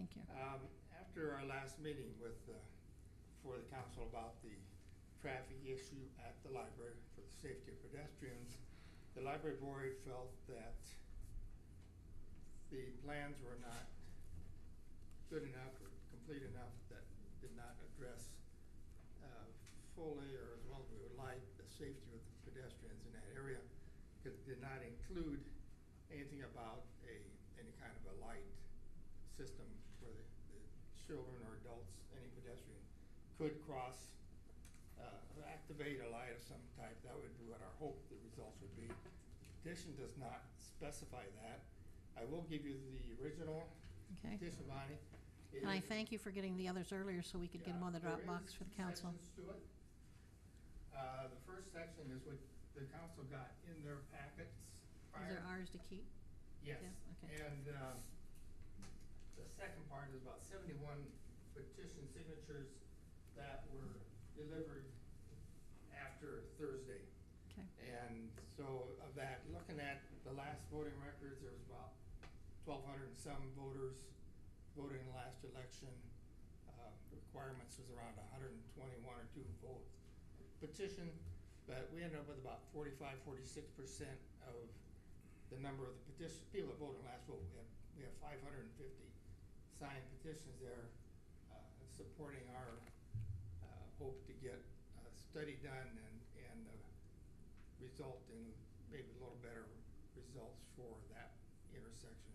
Thank you. After our last meeting with, for the council about the traffic issue at the library for the safety of pedestrians, the library board felt that the plans were not good enough or complete enough, that did not address fully or as well as we would like the safety of the pedestrians in that area, because it did not include anything about any kind of a light system where the children or adults, any pedestrian, could cross, activate a light of some type. That would be what our hope the results would be. The petition does not specify that. I will give you the original petition, Bonnie. And I thank you for getting the others earlier so we could get them on the Dropbox for the council. Sections to it. The first section is what the council got in their packets prior. These are ours to keep? Yes. Yeah, okay. And the second part is about 71 petition signatures that were delivered after Thursday. Okay. And so of that, looking at the last voting records, there was about 1,200 and some voters voted in the last election. The requirements was around 121 or 2 vote petition, but we ended up with about 46% of the number of the petition people that voted in the last vote. We have 550 signed petitions there supporting our hope to get a study done and result in maybe a little better results for that intersection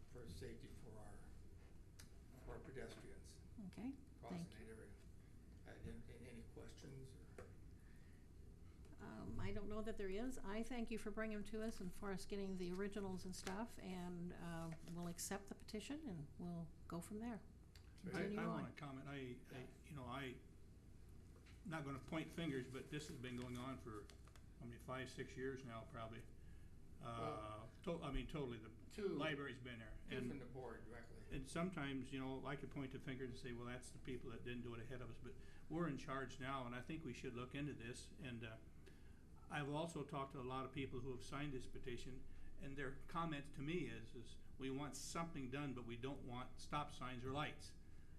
for safety for our pedestrians Okay, crossing thank that you. area. Any questions? Or? I don't know that there is. I thank you for bringing them to us and for us getting the originals and stuff, and we'll accept the petition and we'll go from there. I want to comment. I'm not going to point fingers, but this has been going on for, 5, 6 years now, probably. Totally. The library's been there. Two from the board directly. And sometimes, I could point the finger and say, well, that's the people that didn't do it ahead of us. But we're in charge now, and I think we should look into this. And I've also talked to a lot of people who have signed this petition, and their comment to me is we want something done, but we don't want stop signs or lights.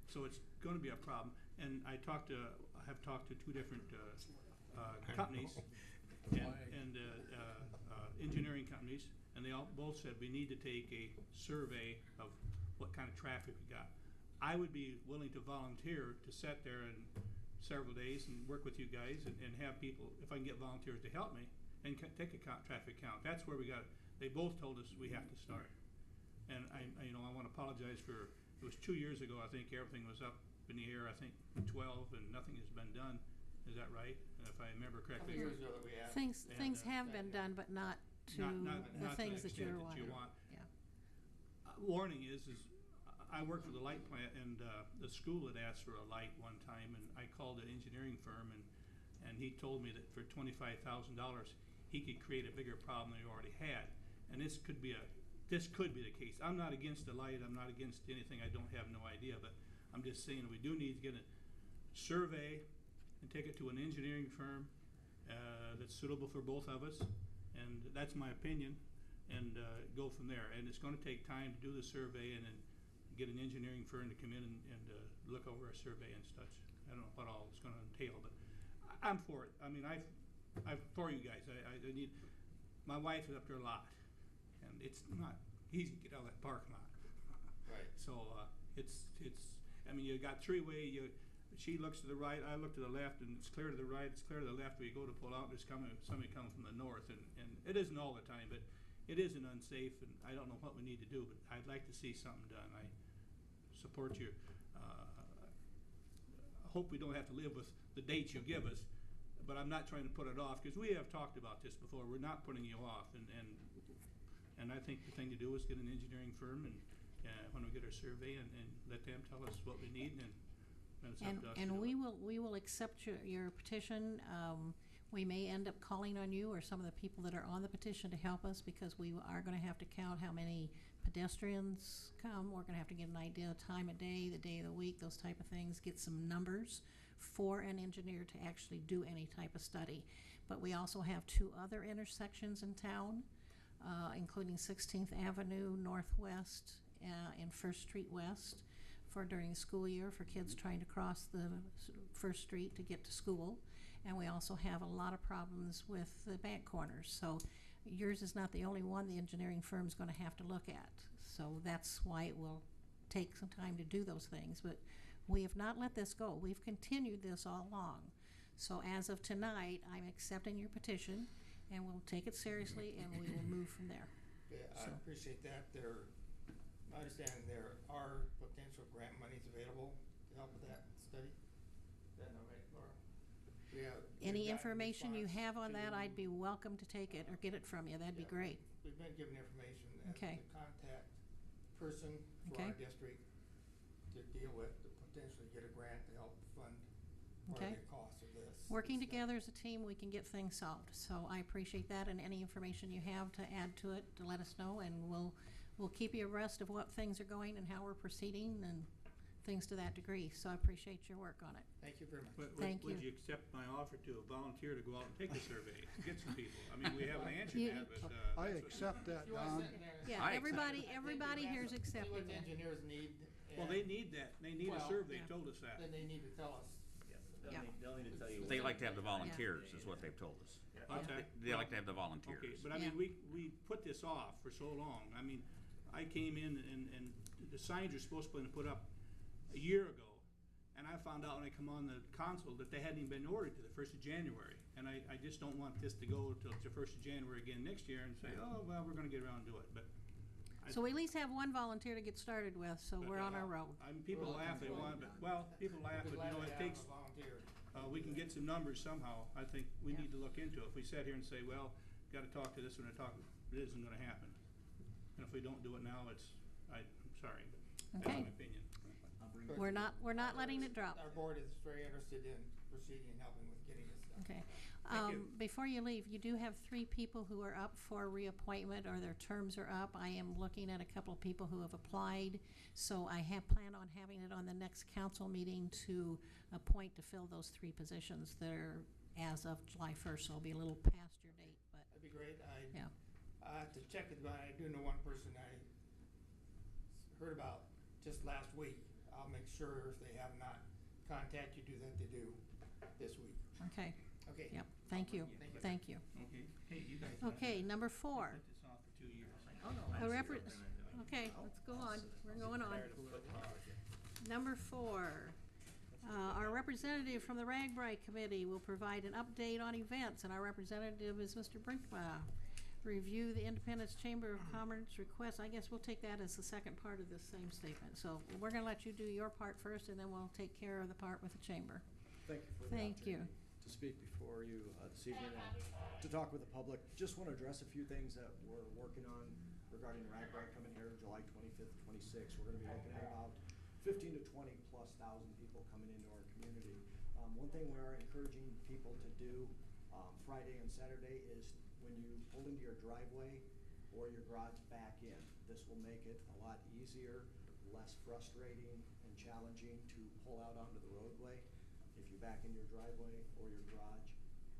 So it's going to be a problem. And I have talked to 2 different companies and engineering companies, and they all both said we need to take a survey of what kind of traffic we got. I would be willing to volunteer to sit there in several days and work with you guys and have people, if I can get volunteers to help me, and take a traffic count. That's where we got it. They both told us we have to start. And I want to apologize for, it was 2 years ago, I think everything was up in the air, I think 12, and nothing has been done. Is that right? And if I remember correctly. Years ago that we have. Things have been done, but not to the things that you want. Yeah. Warning is I worked for the light plant, and the school had asked for a light one time, and I called an engineering firm, and he told me that for $25,000 he could create a bigger problem than he already had. And this could be the case. I'm not against the light. I'm not against anything. I don't have no idea, but I'm just saying we do need to get a survey and take it to an engineering firm that's suitable for both of us, and that's my opinion, and go from there. And it's going to take time to do the survey and then get an engineering firm to come in and look over a survey and such. I don't know what all it's going to entail, but I'm for it. I'm for you guys. I need. My wife is up there a lot, and it's not easy to get out of that parking lot. Right. So it's. You got 3-way. She looks to the right, I look to the left, and it's clear to the right, it's clear to the left. We go to pull out, there's somebody coming from the north, and it isn't all the time, but it isn't unsafe, and I don't know what we need to do, but I'd like to see something done. I support you. I hope we don't have to live with the dates you give us, but I'm not trying to put it off, because we have talked about this before. We're not putting you off, and I think the thing to do is get an engineering firm, and when we get our survey, and let them tell us what we need, and we will accept your petition. We may end up calling on you or some of the people that are on the petition to help us, because we are going to have to count how many pedestrians come. We're going to have to get an idea of time of day, the day of the week, those type of things, get some numbers for an engineer to actually do any type of study. But we also have 2 other intersections in town, including 16th Avenue Northwest and 1st Street West. for during the school year for kids trying to cross the First Street to get to school. And we also have a lot of problems with the bank corners. So yours is not the only one the engineering firm's going to have to look at. So that's why it will take some time to do those things. But we have not let this go. We've continued this all along. So as of tonight, I'm accepting your petition, and we'll take it seriously, and we will move from there. Yeah, I So- appreciate that. My understanding there are potential grant monies available to help with that study. Is that not right, Laura? We've Any gotten information you response have on that, to- I'd be welcome to take it or get it from you. That'd be Yeah. great. We've been given information as Okay. the contact person for Okay. our district to deal with, to potentially get a grant to help fund part Okay. of the cost of this. Working This, together as a team, we can get things solved. So I appreciate that, and any information you have to add to it, to let us know, and we'll keep you abreast of what things are going and how we're proceeding and things to that degree. So I appreciate your work on it. Thank you very much. Thank Would you. you accept my offer to volunteer to go out and take the survey, to get some people? I mean, we haven't answered You- that, but, I that's what- accept that, You wanna Don. sit in there? Yeah, I everybody here's See what accepting the that. engineers need. Well, they need that. They need a Well, survey, yeah. told us that. Then they need to tell us. Yeah. They'll need to tell you. They like to have the volunteers, is what they've told us. What's that? They like to have the volunteers. Okay, but I Yeah. mean, we put this off for so long. I mean, I came in and the signs were supposed to be put up a year ago. And I found out when I come on the console that they hadn't even been ordered to the 1st of January. And I just don't want this to go till the 1st of January again next year and say, oh, well, we're gonna get around to it, but. So we at least have one volunteer to get started with, so but, we're on our road. I mean, people laugh they want, but, well, people laugh, We'd be but glad you know, to it have takes, a volunteer. we can get some numbers somehow. I think we Yeah. need to look into it. If we sat here and say, well, gotta talk to this one, it isn't gonna happen. And if we don't do it now, I'm sorry. That's Okay. my opinion. But We're not letting it drop. Our board is very interested in proceeding and helping with getting this done. Okay. Thank you. Before you leave, you do have 3 people who are up for reappointment, or their terms are up. I am looking at a couple of people who have applied, so I have planned on having it on the next council meeting to appoint to fill those 3 positions that are as of July 1st, so it'll be a little past your date, but, That'd be great. yeah. I have to check it, but I do know one person I heard about just last week. I'll make sure if they have not contacted you that they do this week. Okay, Okay. yep, thank you, Thank you. thank you. Okay, hey, you guys. Okay, number 4. Put this off for 2 years. Okay, let's go on, we're going on. Number 4, our representative from the RAGBRAI Committee will provide an update on events, and our representative is Mr. Brinkma. Review the Independence Chamber of Commerce request. I guess we'll take that as the second part of this same statement. So we're gonna let you do your part first, and then we'll take care of the part with the chamber. Thank you for the Thank you. opportunity to speak before you this evening and to talk with the public. Just want to address a few things that we're working on regarding RAGBRAI coming here July 25th, 26th. We're going to be looking at about 15 to 20 plus thousand people coming into our community. One thing we are encouraging people to do Friday and Saturday is when you pull into your driveway or your garage, back in. This will make it a lot easier, less frustrating and challenging to pull out onto the roadway. If you back in your driveway or your garage,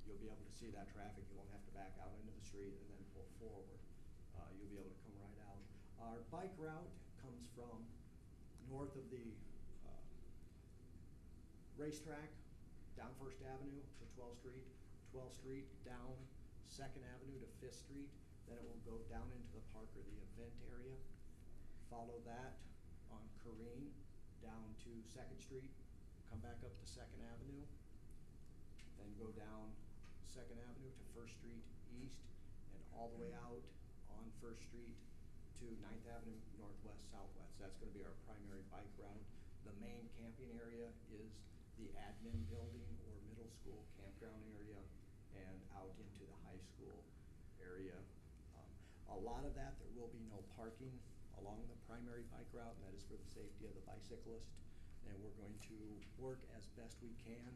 you'll be able to see that traffic. You won't have to back out into the street and then pull forward. You'll be able to come right out. Our bike route comes from north of the racetrack, down First Avenue to 12th Street, 12th Street down 2nd Avenue to 5th Street. Then it will go down into the park or the event area. Follow that on Careen down to 2nd Street, come back up to 2nd Avenue, then go down 2nd Avenue to 1st Street East, and all the way out on 1st Street to 9th Avenue Northwest Southwest. That's going to be our primary bike route. The main camping area is the admin building or middle school campground area and out into the high school area. A lot of that, there will be no parking along the primary bike route, and that is for the safety of the bicyclist. And we're going to work as best we can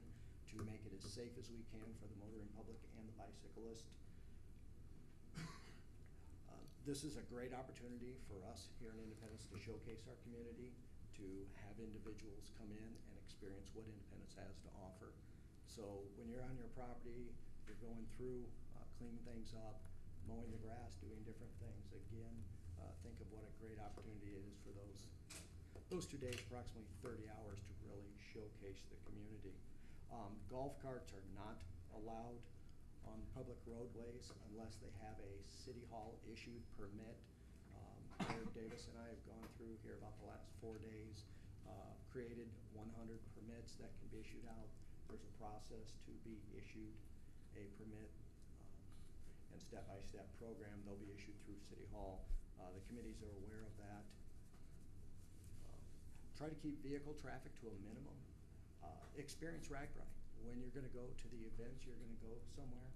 to make it as safe as we can for the motoring public and the bicyclist. This is a great opportunity for us here in Independence to showcase our community, to have individuals come in and experience what Independence has to offer. So when you're on your property, you're going through, cleaning things up, mowing the grass, doing different things. Again, think of what a great opportunity it is for those those 2 days, approximately 30 hours to really showcase the community. Golf carts are not allowed on public roadways unless they have a City Hall issued permit. Mayor Davis and I have gone through here about the last 4 days, created 100 permits that can be issued out. There's a process to be issued a permit, and step-by-step program. They'll be issued through City Hall. The committees are aware of that. Try to keep vehicle traffic to a minimum. Experience RAGBRAI. When you're gonna go to the events, you're gonna go somewhere,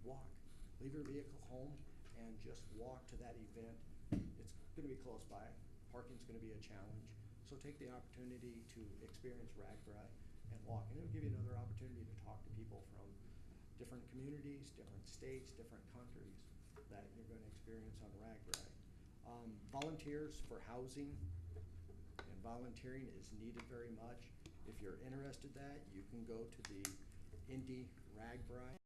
walk. Leave your vehicle home and just walk to that event. It's gonna be close by. Parking's gonna be a challenge. So take the opportunity to experience RAGBRAI and walk. And it'll give you another opportunity to talk to people from different communities, different states, different countries that you're gonna experience on RAGBRAI. Volunteers for housing and volunteering is needed very much. If you're interested in that, you can go to the Indy RAGBRAI